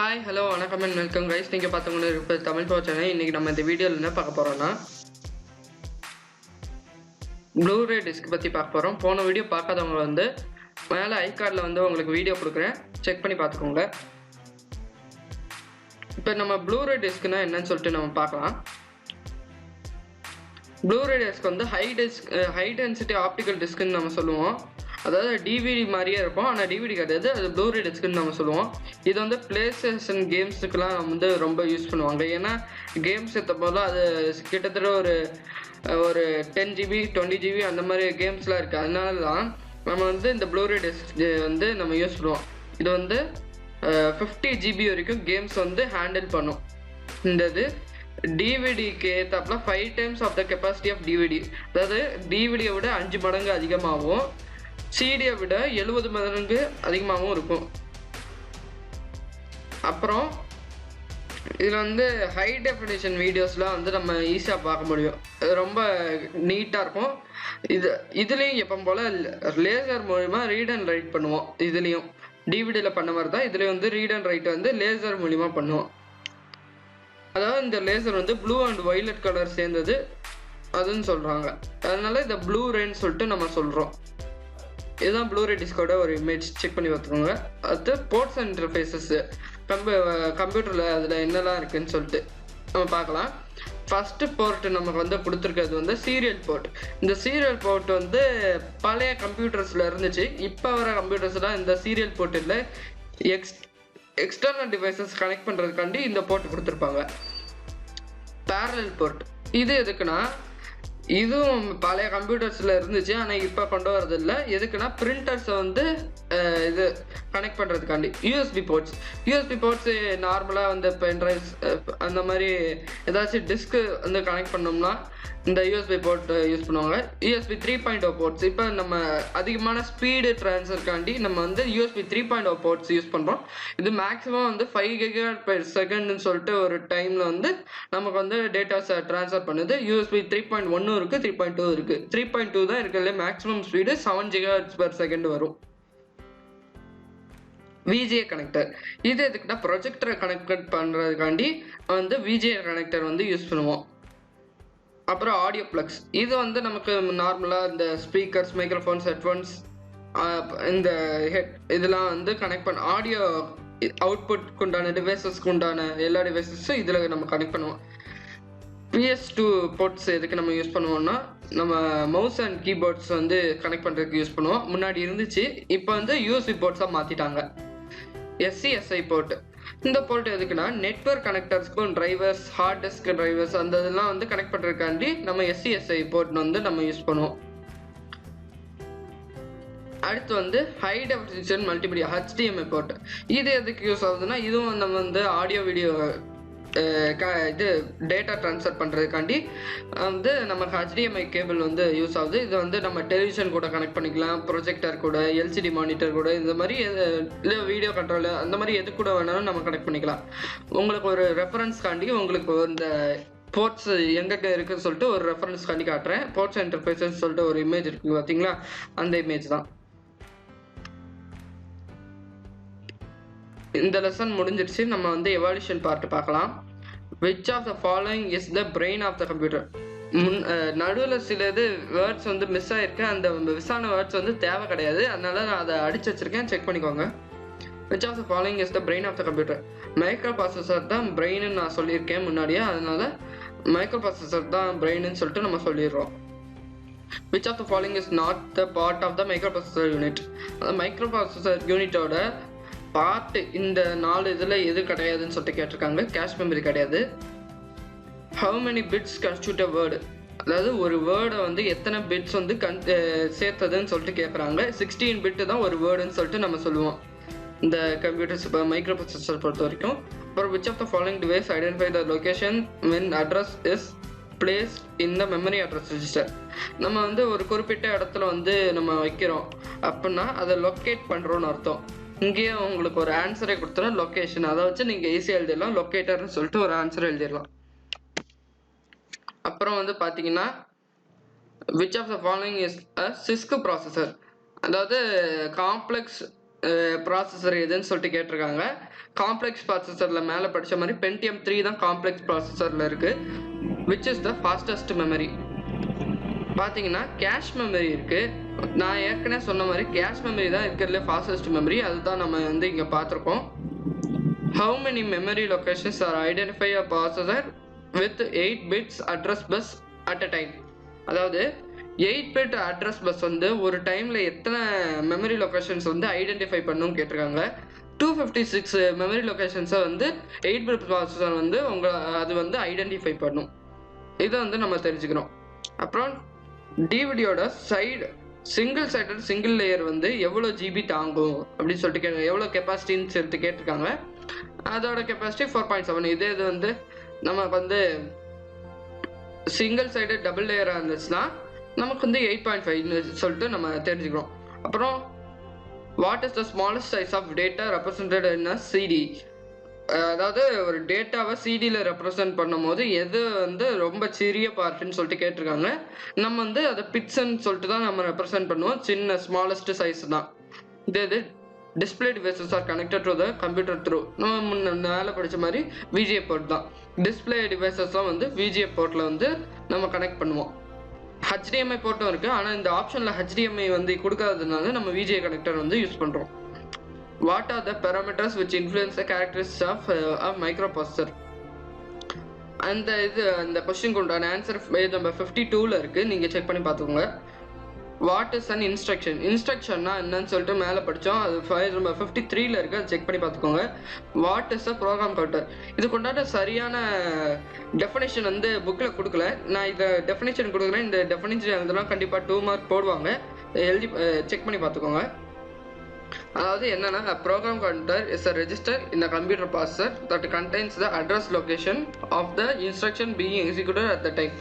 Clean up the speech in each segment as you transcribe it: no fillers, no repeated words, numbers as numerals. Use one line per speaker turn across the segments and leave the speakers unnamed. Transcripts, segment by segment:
Hi hello வணக்கம் and welcome guys. நீங்கள் பார்த்துக்கொண்டு இருப்பது தமிழ் பவர் சேனல். இன்றைக்கி நம்ம இந்த வீடியோவில் என்ன பார்க்க போகிறோம்னா ப்ளூரே டிஸ்க் பற்றி பார்க்க போகிறோம். போன வீடியோ பார்க்காதவங்க வந்து மேலே ஐகார்டில் வந்து உங்களுக்கு வீடியோ கொடுக்குறேன், செக் பண்ணி பார்த்துக்கோங்க. இப்போ நம்ம ப்ளூரே டிஸ்க்னா என்னன்னு சொல்லிட்டு நம்ம பார்க்கலாம். ப்ளூரே டிஸ்க் வந்து ஹை டென்சிட்டி ஆப்டிக்கல் டிஸ்க்குன்னு நம்ம சொல்லுவோம். அதாவது டிவிடி மாதிரியே இருக்கும், ஆனால் டிவிடி கிடையாது, அது ப்ளூரே டிஸ்க்குன்னு நம்ம சொல்லுவோம். இது வந்து பிளே ஸ்டேஷன் கேம்ஸுக்கெலாம் வந்து ரொம்ப யூஸ் பண்ணுவாங்க. ஏன்னா கேம்ஸ் ஏற்ற போதெல்லாம் அது கிட்டத்தட்ட ஒரு 10 GB 20 GB அந்த மாதிரி கேம்ஸ்லாம் இருக்குது. அதனால தான் நம்ம வந்து இந்த ப்ளூரே டிஸ்க் வந்து நம்ம யூஸ் பண்ணுவோம். இது வந்து 50 GB வரைக்கும் கேம்ஸ் வந்து ஹேண்டில் பண்ணும். இந்த இது டிவிடிக்கு ஏற்றாப்புல 5 times of the capacity of DVD. அதாவது டிவிடியை விட 5 மடங்கு அதிகமாகவும் சிடியை விட 70 மடங்கு அதிகமாகவும் இருக்கும். அப்புறம் இதில் வந்து ஹை டெஃபினிஷன் வீடியோஸ்லாம் வந்து நம்ம ஈஸியாக பார்க்க முடியும். ரொம்ப நீட்டாக இருக்கும். இதுலேயும் எப்போ போல் லேசர் மூலிமா ரீட் அண்ட் ரைட் பண்ணுவோம். இதுலேயும் டிவிடியில் பண்ண மாதிரி தான் இதுலேயும் வந்து ரீட் அண்ட் ரைட் வந்து லேசர் மூலிமா பண்ணுவோம். அதாவது இந்த லேசர் வந்து ப்ளூ அண்ட் வயலட் கலர் சேர்ந்தது அதுன்னு சொல்கிறாங்க. அதனால இதை ப்ளூரேன்னு சொல்லிட்டு நம்ம சொல்கிறோம். இதுதான் ப்ளூரே டிஸ்கோட ஒரு இமேஜ், செக் பண்ணி பார்த்துக்கோங்க. அடுத்து போர்ட்ஸ் அண்ட் இன்டர்ஃபேஸஸ் கம்ப்யூட்டரில் அதில் என்னெல்லாம் இருக்குதுன்னு சொல்லிட்டு நம்ம பார்க்கலாம். ஃபஸ்ட்டு போர்ட் நமக்கு வந்து கொடுத்துருக்கிறது வந்து சீரியல் போர்ட். இந்த சீரியல் போர்ட் வந்து பழைய கம்ப்யூட்டர்ஸில் இருந்துச்சு. இப்போ வர கம்ப்யூட்டர்ஸ்லாம் இந்த சீரியல் போர்ட் இல்லை, எக்ஸ்டர்னல் டிவைசஸ் கனெக்ட் பண்ணுறதுக்காண்டி இந்த போர்ட் கொடுத்துருப்பாங்க. பேரலல் போர்ட் இது எதுக்குன்னா, இதுவும் பழைய கம்ப்யூட்டர்ஸில் இருந்துச்சு, ஆனால் இப்போ கொண்டு வரது இல்லை. எதுக்குன்னா பிரிண்டர்ஸை வந்து இது கனெக்ட் பண்ணுறதுக்காண்டி. யூஎஸ்பி போர்ட்ஸ் நார்மலாக வந்து பென்ட்ரைவ்ஸ் அந்த மாதிரி ஏதாச்சும் டிஸ்க்கு வந்து கனெக்ட் பண்ணோம்னா இந்த யூஎஸ்பி போர்ட் யூஸ் பண்ணுவாங்க. யூஎஸ்பி 3.0 போர்ட்ஸ் இப்போ நம்ம அதிகமான ஸ்பீடு ட்ரான்ஸ்ஃபர்காண்டி நம்ம வந்து யூஎஸ்பி 3.0 போர்ட்ஸ் யூஸ் பண்ணுறோம். இது மேக்ஸிமம் வந்து 5 GB/s சொல்லிட்டு ஒரு டைமில் வந்து நமக்கு வந்து டேட்டாஸை ட்ரான்ஸ்ஃபர் பண்ணுது. யூஎஸ்பி 3.1 இருக்குது, 3.2 இருக்குது. 3.2 தான் இருக்கிறதுல மேக்ஸிமம் ஸ்பீடு 7 GB/s வரும். விஜிஏ கனெக்டர் இது எதுக்குன்னா ப்ரொஜெக்டரை கனெக்ட் பண்ணுறதுக்காண்டி வந்து விஜிஏ கனெக்டர் வந்து யூஸ் பண்ணுவோம். அப்புறம் ஆடியோ ப்ளக்ஸ் இது வந்து நமக்கு நார்மலாக இந்த ஸ்பீக்கர்ஸ், மைக்ரோஃபோன்ஸ், ஹெட்ஃபோன்ஸ், இந்த இதெல்லாம் வந்து கனெக்ட் பண்ண ஆடியோ அவுட்புட்க்கு உண்டான டிவைசஸ்க்கு உண்டான எல்லா டிவைசஸும் இதில் நம்ம கனெக்ட் பண்ணுவோம். PS2 போர்ட்ஸ் எதுக்கு நம்ம யூஸ் பண்ணுவோம்னா, நம்ம மவுஸ் அண்ட் கீபோர்ட்ஸ் வந்து கனெக்ட் பண்ணுறதுக்கு யூஸ் பண்ணுவோம். முன்னாடி இருந்துச்சு, இப்போ வந்து யூஎஸ்பி போர்ட்ஸாக மாற்றிட்டாங்க. SCSI போர்ட் இந்த போர்ட் எதுக்குன்னா நெட்வொர்க் கனெக்டர்ஸ்க்கும் டிரைவர்ஸ், ஹார்ட் டிஸ்க் டிரைவர்ஸ் அந்த இதெல்லாம் வந்து கனெக்ட் பண்ணுறதுக்காண்டி நம்ம SCSI போர்ட் வந்து நம்ம யூஸ் பண்ணுவோம். அடுத்து வந்து high definition multimedia HDMI port இது எதுக்கு யூஸ் ஆகுதுன்னா, இதுவும் நம்ம வந்து ஆடியோ வீடியோ இது டேட்டா ட்ரான்ஸ்ஃபர் பண்ணுறதுக்காண்டி வந்து நமக்கு HDMI கேபிள் வந்து யூஸ் ஆகுது. இது வந்து நம்ம டெலிவிஷன் கூட கனெக்ட் பண்ணிக்கலாம், ப்ரொஜெக்டர் கூட, LCD மானிட்டர் கூட, இந்த மாதிரி இல்லை வீடியோ கண்ட்ரோல் அந்த மாதிரி எது கூட வேணாலும் நம்ம கனெக்ட் பண்ணிக்கலாம். உங்களுக்கு ஒரு ரெஃபரன்ஸ்காண்டி உங்களுக்கு இந்த போர்ட்ஸ் எங்கே இருக்குன்னு சொல்லிட்டு ஒரு ரெஃபரன்ஸ்காண்டி காட்டுறேன். போர்ட்ஸ் இன்டர்ஃபேஸஸ் சொல்லிட்டு ஒரு இமேஜ் இருக்குது பார்த்தீங்களா, அந்த இமேஜ் தான். இந்த லெசன் முடிஞ்சிருச்சு. நம்ம வந்து எவால்யூஷன் பார்ட் பார்க்கலாம். Which of the following is the brain of the computer. நடுவில் சில இது வேர்ட்ஸ் வந்து மிஸ் ஆகிருக்கு. அந்த மிஸ் ஆன வேர்ட்ஸ் வந்து தேவை கிடையாது, அதனால நான் அதை அடிச்சு வச்சிருக்கேன், செக் பண்ணிக்கோங்க. Which of the following is the brain of the computer. Micro processor தான் பிரெயின்னு நான் சொல்லியிருக்கேன் முன்னாடியே, அதனால மைக்ரோ ப்ராசஸர் தான் பிரெயின்னு சொல்லிட்டு நம்ம சொல்லிடுறோம். Which of the following is not the part of the micro processor unit. அந்த மைக்ரோ ப்ராசஸர் யூனிட்டோட பார்ட் இந்த 4 இதில் எது கிடையாதுன்னு சொல்லிட்டு கேட்டிருக்காங்க. கேஷ் மெமரி கிடையாது. How many bits constitute a word. அதாவது ஒரு வேர்டை வந்து எத்தனை பிட்ஸ் வந்து சேர்த்ததுன்னு சொல்லிட்டு கேட்குறாங்க. 16 பிட்டு தான் ஒரு வேர்டுன்னு சொல்லிட்டு நம்ம சொல்லுவோம் இந்த கம்ப்யூட்டர்ஸ் இப்போ மைக்ரோ ப்ராசஸர் பொறுத்த வரைக்கும். அப்புறம் which of the following device identify the location when address is place in the memory address register. நம்ம வந்து ஒரு குறிப்பிட்ட இடத்துல வந்து நம்ம வைக்கிறோம் அப்படின்னா அதை லொக்கேட் பண்ணுறோன்னு அர்த்தம். இங்கேயே உங்களுக்கு ஒரு ஆன்சரை கொடுத்துரும், லொக்கேஷன். அதை வச்சு நீங்கள் ஈஸியாக எழுதிடலாம், லொக்கேட்டர்னு சொல்லிட்டு ஒரு ஆன்சர் எழுதிடலாம். அப்புறம் வந்து பார்த்தீங்கன்னா which of the following is a CISC processor. அதாவது காம்ப்ளெக்ஸ் ப்ராசஸர் எதுன்னு சொல்லிட்டு கேட்டிருக்காங்க. காம்ப்ளெக்ஸ் ப்ராசஸரில் மேலே படித்த மாதிரி Pentium 3 தான் காம்ப்ளெக்ஸ் ப்ராசஸரில் இருக்குது. Which is the fastest memory. பார்த்தீங்கன்னா கேஷ் மெமரி இருக்குது. நான் ஏற்கனவே சொன்ன மாதிரி கேஷ் மெமரி தான் இருக்கிறதுல ஃபாஸ்டஸ்ட் மெமரி. அதுதான் நம்ம வந்து இங்கே பார்த்துருக்கோம். How many memory locations are identified a processor with 8 bits address bus at a time? அதாவது 8 bit address bus வந்து ஒரு டைமில் எத்தனை மெமரி லொக்கேஷன்ஸ் வந்து ஐடென்டிஃபை பண்ணணும்னு கேட்டிருக்காங்க. 256 மெமரி லொக்கேஷன்ஸை வந்து 8 bit ப்ராசஸர் வந்து அது வந்து ஐடென்டிஃபை பண்ணும். இதை வந்து நம்ம தெரிஞ்சுக்கிறோம். அப்புறம் டிவிடியோட சிங்கிள் லேயர் வந்து எவ்வளோ ஜிபி தாங்கும் அப்படின்னு சொல்லிட்டு எவ்வளோ கெப்பாசிட்டின்னு சொல்லிட்டு கேட்டிருக்காங்க. அதோட கெப்பாசிட்டி 4.7. இது வந்து நமக்கு வந்து சிங்கிள் சைடு டபுள் லேயராக இருந்துச்சுன்னா நமக்கு வந்து 8.5 சொல்லிட்டு நம்ம தெரிஞ்சுக்கிறோம். அப்புறம் what is the smallest size of data represented in a CD. அதாவது ஒரு டேட்டாவை சிடியில் ரெப்ரசன்ட் பண்ணும் போது எது வந்து ரொம்ப சிறிய பார்ட்டுன்னு சொல்லிட்டு கேட்டிருக்காங்க. நம்ம வந்து அதை பிட்ஸ்ன்னு சொல்லிட்டு தான் நம்ம ரெப்ரசன்ட் பண்ணுவோம். சின்ன ஸ்மாலஸ்ட் சைஸ் தான் இது. Display devices R connected to the computer through. நம்ம மேலே படித்த மாதிரி விஜிஏ போர்ட் தான். டிஸ்பிளே டிவைசஸ்லாம் வந்து விஜிஏ போர்ட்டில் வந்து நம்ம கனெக்ட் பண்ணுவோம். HDMI போர்ட்டும் இருக்குது. ஆனால் இந்த ஆப்ஷனில் HDMI வந்து கொடுக்காததுனால நம்ம விஜிஏ கனெக்டர் வந்து யூஸ் பண்ணுறோம். What are the parameters which influence the characteristics of a microprocessor? அந்த கொஸ்டின் உண்டான ஆன்சர் பேஜ் நம்பர் 52ல் இருக்குது. நீங்கள் செக் பண்ணி பார்த்துக்கோங்க. What is an instruction. இன்ஸ்ட்ரக்ஷன்னா என்னன்னு சொல்லிட்டு மேலே படித்தோம். அது பேஜ் நம்பர் 53ல் இருக்குது. அது செக் பண்ணி பார்த்துக்கோங்க. What is a program counter. இதுக்கு உண்டான சரியான டெஃபினேஷன் வந்து புக்கில் கொடுக்கல. நான் இதை டெஃபினேஷன் கொடுக்குறேன். இந்த டெஃபினேஷன் எழுதலாம் கண்டிப்பாக 2 மார்க் போடுவாங்க. எழுதி செக் பண்ணி பார்த்துக்கோங்க. அதாவது என்னன்னா program counter is a register in a computer processor that contains the address location of the instruction being executed at the time.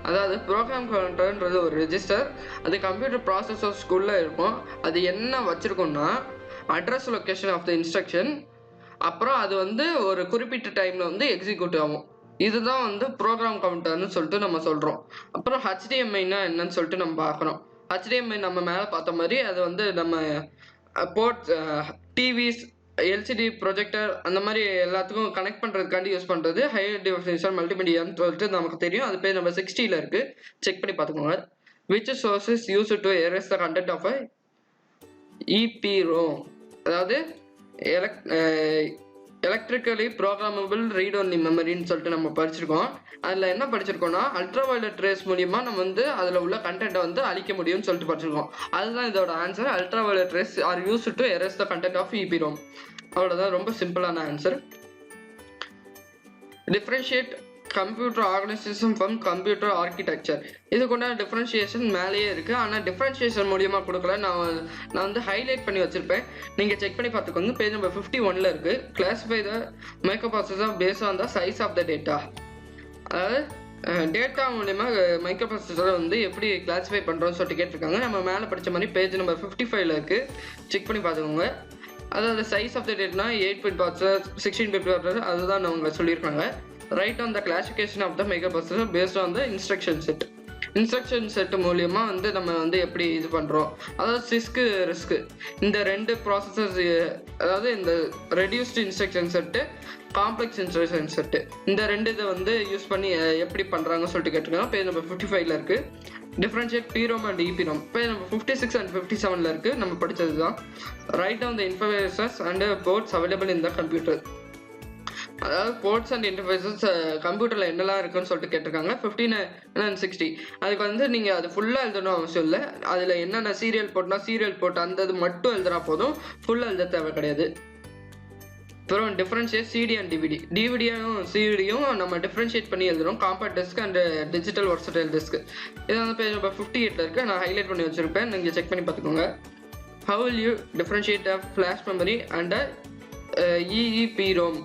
அதாவது ப்ரோக்ராம் கவுண்டர்ன்றது ஒரு ரெஜிஸ்டர். அது கம்ப்யூட்டர் ப்ராசஸர்ஸ்குள்ளே இருக்கும். அது என்ன வச்சுருக்கோம்னா address location of the instruction. அப்புறம் அது வந்து ஒரு குறிப்பிட்ட டைமில் வந்து எக்ஸிக்யூட் ஆகும். இதுதான் வந்து ப்ரோக்ராம் கவுண்டர்னு சொல்லிட்டு நம்ம சொல்கிறோம். அப்புறம் HDMIனா என்னன்னு சொல்லிட்டு நம்ம பார்க்குறோம். HDMI நம்ம மேலே பார்த்த மாதிரி அது வந்து நம்ம போர்ட் டிவிஸ் எல்சிடி ப்ரொஜெக்டர் அந்த மாதிரி எல்லாத்துக்கும் கனெக்ட் பண்ணுறதுக்காண்டி யூஸ் பண்ணுறது ஹை டெஃபினிஷன் மல்டிமீடியான்னு சொல்லிட்டு நமக்கு தெரியும். அது பேர் நம்ம 60ல் இருக்குது. செக் பண்ணி பார்த்துக்கோங்க. Which sources use to erase the content of a EPROM. அதாவது எலக்ட்ரிக்கலி ப்ரோக்ராமபிள் ரீட் ஒன்லி மெமரின்னு சொல்லிட்டு நம்ம படிச்சிருக்கோம். அதில் என்ன படிச்சிருக்கோம்னா அல்ட்ராவயலட் ரேஸ் மூலிமா நம்ம வந்து அதில் உள்ள கண்டென்ட்டை வந்து அழிக்க முடியும்னு சொல்லிட்டு படிச்சிருக்கோம். அதுதான் இதோட answer. Ultraviolet rays are use to erase the content of EPROM. அவ்வளோதான். ரொம்ப சிம்பிளான answer. Differentiate computer organisation from computer architecture. இதுக்குண்டான டிஃப்ரென்ஷியேஷன் மேலேயே இருக்குது. ஆனால் டிஃப்ரென்ஷியேஷன் மூலியமாக கொடுக்கல. நான் வந்து ஹைலைட் பண்ணி வச்சுருப்பேன். நீங்கள் செக் பண்ணி பார்த்துக்கோங்க. பேஜ் நம்பர் 51ல் இருக்குது. Classify the microprocessor based on the size of the data. அதாவது டேட்டா மூலிமா மைக்ரோப்ராசஸரை வந்து எப்படி கிளாஸிஃபை பண்ணுறோன்னு சொல்லிட்டு கேட்டிருக்காங்க. நம்ம மேலே படித்த மாதிரி பேஜ் நம்பர் 55ல் இருக்குது. செக் பண்ணி பார்த்துக்கோங்க. அதாவது சைஸ் ஆஃப் த டேட்னா 8 பிட் ப்ராசஸர் 16 பிட் ப்ராசஸர் அதுதான் அவங்க சொல்லியிருக்காங்க. Write on the classification of the microprocessor based on the instruction set. Instruction set மூலியமாக வந்து நம்ம வந்து எப்படி இது பண்ணுறோம். அதாவது சிஸ்க்கு ரிஸ்க்கு இந்த 2 ப்ராசஸர்ஸ், அதாவது இந்த reduced instruction set complex instruction set, இந்த 2 இதை வந்து யூஸ் பண்ணி எப்படி பண்ணுறாங்கன்னு சொல்லிட்டு கேட்டிருக்காங்க. பேஜ் நம்பர் 55ல் இருக்குது. Differentiate PROM and EPROM page number 56 and 57ல் இருக்குது. நம்ம படித்தது தான். Write on the interfaces and ports available in the computer. அதாவது போர்ட்ஸ் அண்ட் இன்டர்ஃபேஸஸ் கம்ப்யூட்டரில் என்னெல்லாம் இருக்குன்னு சொல்லிட்டு கேட்டிருக்காங்க. 59 and 60. அதுக்கு வந்து நீங்கள் அது ஃபுல்லாக எழுதணும் அவசியம் இல்லை. அதில் என்னென்ன சீரியல் போர்ட்னா சீரியல் போர்ட் அந்த இது மட்டும் எழுதுனா போதும். ஃபுல்லாக எழுத தேவை கிடையாது. அப்புறம் டிஃப்ரென்ஷியேட் CD அண்ட் டிவிடியும் சிடியும் நம்ம டிஃப்ரென்ஷியேட் பண்ணி எழுதுறோம். Compact disk and digital versatile disk. இது வந்து பேஜ் நம்பர் 58ல் இருக்குது. நான் ஹைலைட் பண்ணி வச்சுருப்பேன். நீங்கள் செக் பண்ணி பார்த்துக்கோங்க. How will you differentiate a flash memory and EEPROM.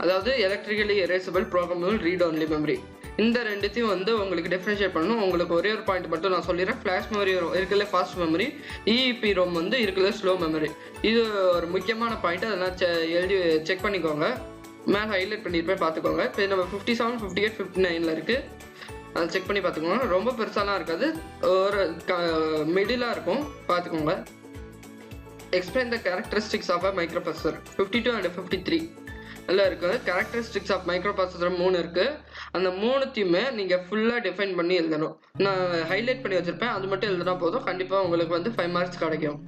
அதாவது electrically erasable programmable read only memory. இந்த 2த்தையும் வந்து உங்களுக்கு டிஃப்ரென்ஷியேட் பண்ணணும். உங்களுக்கு ஒரே ஒரு பாயிண்ட் மட்டும் நான் சொல்லிடுறேன். ஃப்ளாஷ் மெமரி இருக்குல்ல ஃபாஸ்ட் மெமரி, EEPROM வந்து இருக்குல்ல ஸ்லோ மெமரி. இது ஒரு முக்கியமான பாயிண்ட். அதெல்லாம் எழுதி செக் பண்ணிக்கோங்க. மேலே ஹைலைட் பண்ணியிருப்பேன் பார்த்துக்கோங்க. பேஜ் நம்பர் 57, 58, 59ல் இருக்குது. அதை செக் பண்ணி பார்த்துக்கோங்க. ரொம்ப பெருசாலாம் இருக்காது, ஒரு மிடிலாக இருக்கும், பார்த்துக்கோங்க. Explain the characteristics of a microprocessor 52 and 53 எல்லாம் இருக்குது. கேரக்டரிஸ்டிக்ஸ் ஆஃப் மைக்ரோப்ராசஸர் 3 இருக்குது. அந்த 3த்தையுமே நீங்கள் ஃபுல்லாக டிஃபைன் பண்ணி எழுதணும். நான் ஹைலைட் பண்ணி வச்சுருப்பேன், அது மட்டும் எழுதுனா போதும். கண்டிப்பாக உங்களுக்கு வந்து 5 மார்க்ஸ் கிடைக்கும்.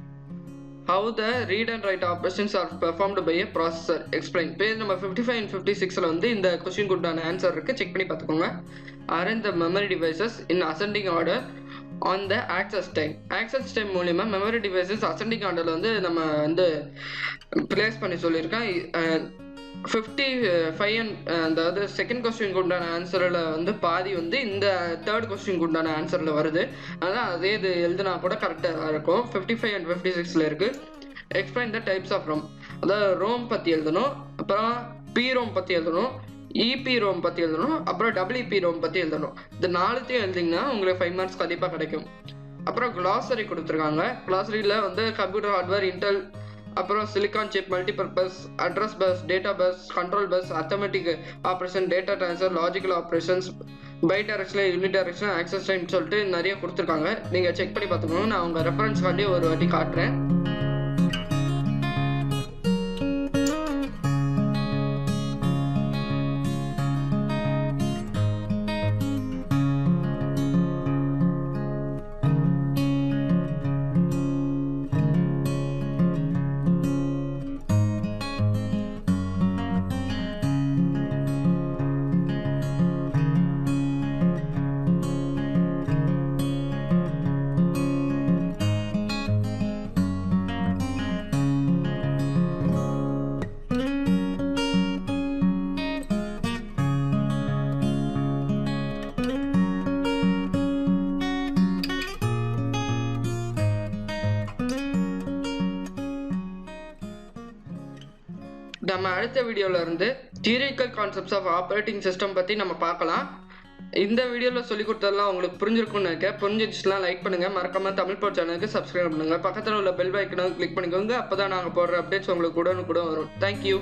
How the read and write operations are performed by a processor explain. Page number 55 and 56ல வந்து இந்த கொஸ்டின் உண்டான ஆன்சர் இருக்குது, செக் பண்ணி பார்த்துக்கோங்க. Arrange the memory devices in ascending order on the access time. Access time மூலிமா memory devices ascending ஆர்டரில் வந்து நம்ம வந்து பிளேஸ் பண்ணி சொல்லியிருக்கேன். 55 and அதாவது செகண்ட் கொஸ்டின் உண்டான ஆன்சரில் வந்து பாதி வந்து இந்த தேர்ட் கொஸ்டின் உண்டான ஆன்சரில் வருது. அதனால் அதே இது எழுதுனா கூட கரெக்டாக இருக்கும். 55 and 56ல இருக்குது. Explain the types of ROM. அதாவது ரோம் பற்றி எழுதணும், அப்புறம் பி ரோம் பற்றி எழுதணும், இபி ரோம் பற்றி எழுதணும், அப்புறம் டபிள்யூபி ரோம் பற்றி எழுதணும். இந்த 4த்தையும் எழுதிங்கன்னா உங்களுக்கு 5 மார்க்ஸ் கண்டிப்பாக கிடைக்கும். அப்புறம் கிளாசரி கொடுத்துருக்காங்க. கிளாசரியில் வந்து கம்ப்யூட்டர் ஹார்ட்வேர், இன்டெல், அப்புறம் silicon chip, multipurpose, address bus, data bus, control bus, arithmetic operation, data transfer, logical operations, bi direction, unit direction, access time சொல்லிட்டு நிறைய கொடுத்துருக்காங்க. நீங்கள் செக் பண்ணி பார்த்துக்கோங்க. நான் உங்கள் ரெஃபரன்ஸ்க்காண்டி ஒரு வாட்டி காட்டுறேன். நம்ம அடுத்த வீடியோவில் இருந்து தியரிக்கல் கான்செப்ட்ஸ் ஆஃப் ஆப்ரேட்டிங் சிஸ்டம் பற்றி நம்ம பார்க்கலாம். இந்த வீடியோவில் சொல்லி கொடுத்ததெல்லாம் உங்களுக்கு புரிஞ்சிருக்கும்னு நினைக்கிறேன். புரிஞ்சிச்சுன்னா லைக் பண்ணுங்கள், மறக்காமல் தமிழ் போர் சேனலுக்கு சப்ஸ்கிரைப் பண்ணுங்கள். பக்கத்தில் உள்ள பெல் ஐக்கனை கிளிக் பண்ணிக்கோங்க. அப்போ தான் நாங்கள் போடுற அப்டேட்ஸ் உங்களுக்கு கூட வரும். தேங்க்யூ.